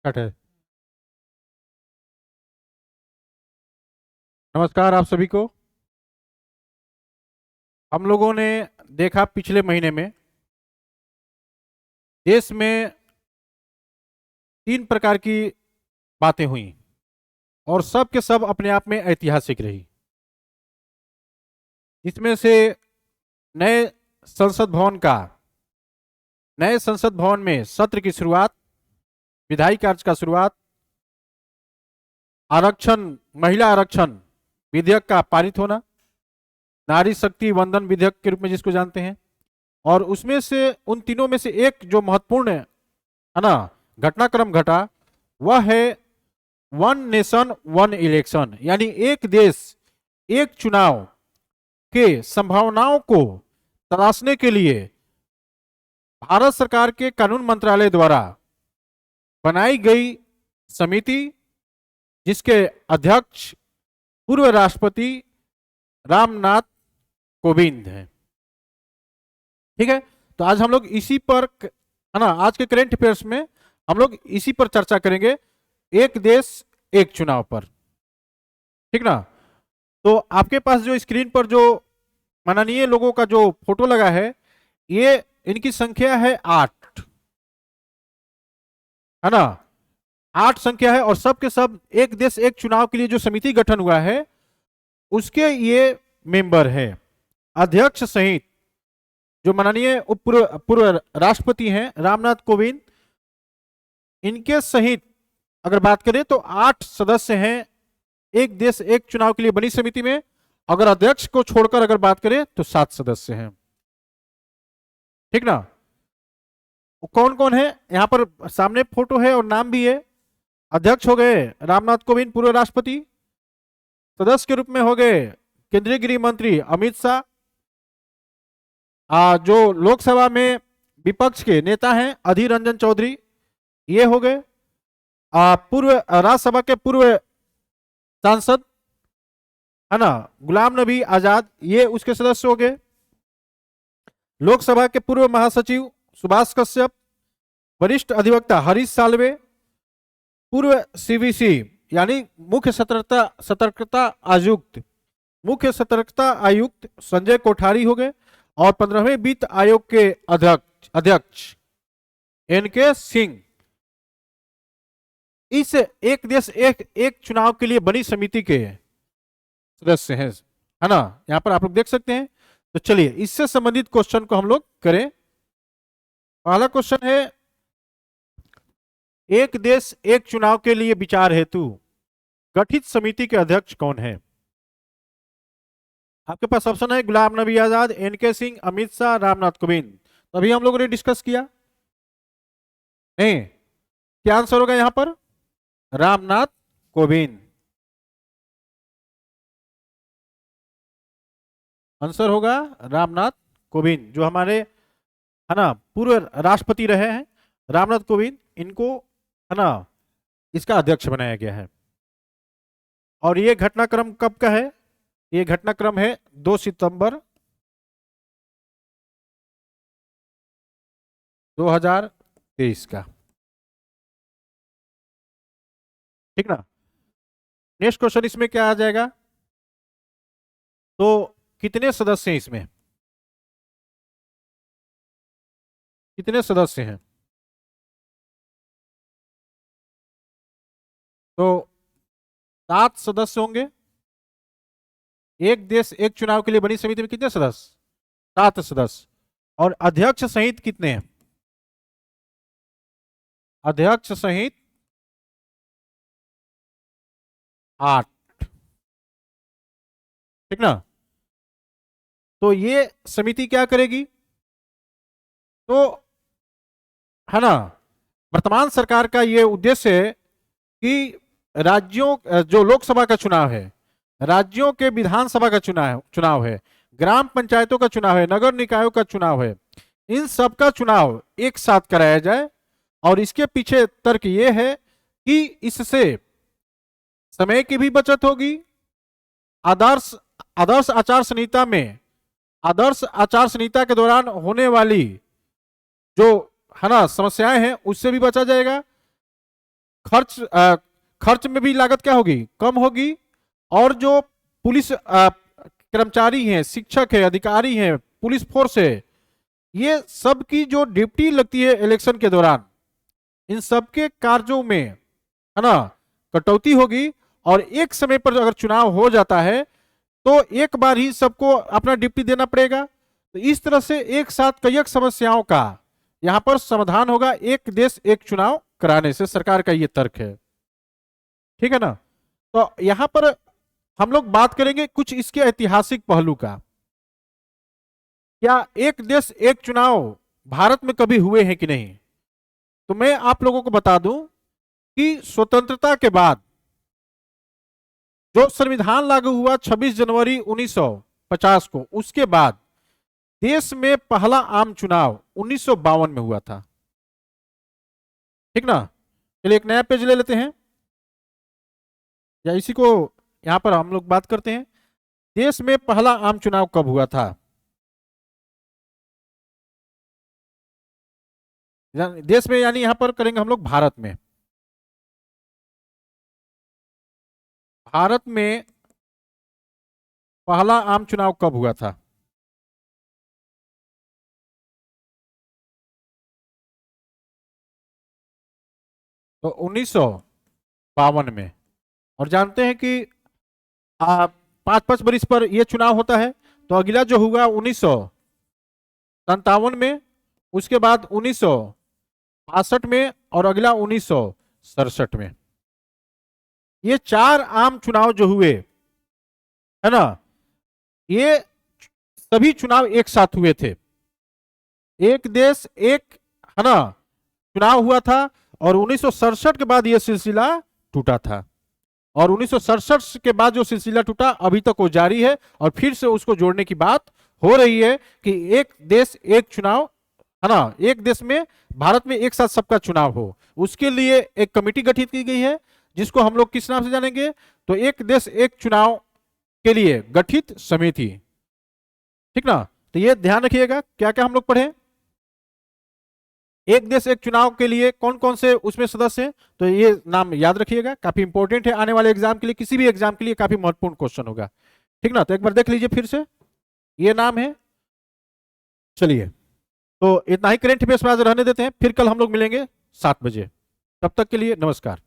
Cut है। नमस्कार आप सभी को। हम लोगों ने देखा पिछले महीने में देश में तीन प्रकार की बातें हुई और सब के सब अपने आप में ऐतिहासिक रही। इसमें से नए संसद भवन का नए संसद भवन में सत्र की शुरुआत, विधायी कार्य का शुरुआत, आरक्षण महिला आरक्षण विधेयक का पारित होना, नारी शक्ति वंदन विधेयक के रूप में जिसको जानते हैं, और उसमें से उन तीनों में से एक जो महत्वपूर्ण है ना घटनाक्रम घटा, वह है वन नेशन वन इलेक्शन, यानी एक देश एक चुनाव के संभावनाओं को तलाशने के लिए भारत सरकार के कानून मंत्रालय द्वारा बनाई गई समिति, जिसके अध्यक्ष पूर्व राष्ट्रपति रामनाथ कोविंद हैं। ठीक है, तो आज हम लोग इसी पर है ना, आज के करंट अफेयर्स में हम लोग इसी पर चर्चा करेंगे, एक देश एक चुनाव पर। ठीक ना। तो आपके पास जो स्क्रीन पर जो माननीय लोगों का जो फोटो लगा है, ये इनकी संख्या है 8, है ना, 8 संख्या है, और सब के सब एक देश एक चुनाव के लिए जो समिति गठन हुआ है उसके ये मेंबर है। अध्यक्ष सहित जो माननीय पूर्व राष्ट्रपति हैं रामनाथ कोविंद, इनके सहित अगर बात करें तो 8 सदस्य हैं एक देश एक चुनाव के लिए बनी समिति में। अगर अध्यक्ष को छोड़कर अगर बात करें तो 7 सदस्य हैं। ठीक ना। कौन कौन है यहां पर सामने फोटो है और नाम भी है। अध्यक्ष हो गए रामनाथ कोविंद पूर्व राष्ट्रपति, सदस्य के रूप में हो गए केंद्रीय गृह मंत्री अमित शाह, जो लोकसभा में विपक्ष के नेता हैं अधीर रंजन चौधरी, ये हो गए। पूर्व राज्यसभा के पूर्व सांसद है ना गुलाम नबी आजाद, ये उसके सदस्य हो गए। लोकसभा के पूर्व महासचिव सुभाष कश्यप, वरिष्ठ अधिवक्ता हरीश साल्वे, पूर्व सीवीसी यानी मुख्य सतर्कता आयुक्त संजय कोठारी हो गए, और 15वें वित्त आयोग के अध्यक्ष एनके सिंह। इस एक देश एक चुनाव के लिए बनी समिति के सदस्य हैं, है ना, यहां पर आप लोग देख सकते हैं। तो चलिए इससे संबंधित क्वेश्चन को हम लोग करें। पहला क्वेश्चन है, एक देश एक चुनाव के लिए विचार हेतु गठित समिति के अध्यक्ष कौन है। आपके पास ऑप्शन है गुलाम नबी आजाद, एनके सिंह, अमित शाह, रामनाथ कोविंद। तो अभी हम लोगों ने डिस्कस किया नहीं, क्या आंसर होगा यहां पर, रामनाथ कोविंद। आंसर होगा रामनाथ कोविंद, जो हमारे है ना पूर्व राष्ट्रपति रहे हैं रामनाथ कोविंद, इनको है ना इसका अध्यक्ष बनाया गया है। और ये घटनाक्रम कब का है, ये घटनाक्रम है 2 सितंबर 2023 का। ठीक ना। नेक्स्ट क्वेश्चन इसमें क्या आ जाएगा, तो कितने सदस्य हैं इसमें, कितने सदस्य हैं। तो 7 सदस्य होंगे। एक देश एक चुनाव के लिए बनी समिति में कितने सदस्य, 7 सदस्य। और अध्यक्ष सहित कितने हैं, अध्यक्ष सहित 8। ठीक ना। तो ये समिति क्या करेगी, तो है ना वर्तमान सरकार का ये उद्देश्य है कि राज्यों जो लोकसभा का चुनाव है, राज्यों के विधानसभा का चुनाव है, ग्राम पंचायतों का चुनाव है, नगर निकायों का चुनाव है, इन सब का चुनाव एक साथ कराया जाए। और इसके पीछे तर्क ये है कि इससे समय की भी बचत होगी, आदर्श आदर्श आचार संहिता में आदर्श आचार संहिता के दौरान होने वाली जो है ना समस्याएं हैं उससे भी बचा जाएगा, खर्च में भी लागत क्या होगी, कम होगी। और जो पुलिस कर्मचारी हैं, शिक्षक है, अधिकारी हैं, पुलिस फोर्स है, ये सब की जो ड्यूटी लगती है इलेक्शन के दौरान, इन सबके कार्यों में, है ना, कटौती होगी। और एक समय पर अगर चुनाव हो जाता है तो एक बार ही सबको अपना ड्यूटी देना पड़ेगा। तो इस तरह से एक साथ कई समस्याओं का यहां पर समाधान होगा एक देश एक चुनाव कराने से, सरकार का ये तर्क है। ठीक है ना। तो यहां पर हम लोग बात करेंगे कुछ इसके ऐतिहासिक पहलू का। क्या एक देश एक चुनाव भारत में कभी हुए हैं कि नहीं? तो मैं आप लोगों को बता दूं कि स्वतंत्रता के बाद जो संविधान लागू हुआ 26 जनवरी 1950 को, उसके बाद देश में पहला आम चुनाव 1952 में हुआ था। ठीक ना। चलिए एक नया पेज ले लेते हैं, या इसी को यहां पर हम लोग बात करते हैं। देश में पहला आम चुनाव कब हुआ था? देश में यानी यहां पर करेंगे हम लोग भारत में। भारत में पहला आम चुनाव कब हुआ था? तो 1952 में। और जानते हैं कि 5-5 बरिस पर यह चुनाव होता है। तो अगला जो हुआ 1957 में, उसके बाद 1962 में, और अगला 1967 में। ये 4 आम चुनाव जो हुए, है ना, ये सभी चुनाव एक साथ हुए थे। एक देश एक, है ना, चुनाव हुआ था। और 1967 के बाद यह सिलसिला टूटा था। और 1967 के बाद जो सिलसिला टूटा अभी तक वो जारी है। और फिर से उसको जोड़ने की बात हो रही है कि एक देश एक चुनाव, है ना, एक देश में, भारत में एक साथ सबका चुनाव हो। उसके लिए एक कमेटी गठित की गई है, जिसको हम लोग किस नाम से जानेंगे? तो एक देश एक चुनाव के लिए गठित समिति। ठीक ना। तो ये ध्यान रखिएगा क्या क्या हम लोग पढ़े। एक देश एक चुनाव के लिए कौन कौन से उसमें सदस्य हैं, तो ये नाम याद रखिएगा, काफी इंपॉर्टेंट है आने वाले एग्जाम के लिए, किसी भी एग्जाम के लिए काफी महत्वपूर्ण क्वेश्चन होगा। ठीक ना। तो एक बार देख लीजिए फिर से, ये नाम है। चलिए, तो इतना ही करंट अफेयर्स में आज रहने देते हैं, फिर कल हम लोग मिलेंगे 7 बजे। तब तक के लिए नमस्कार।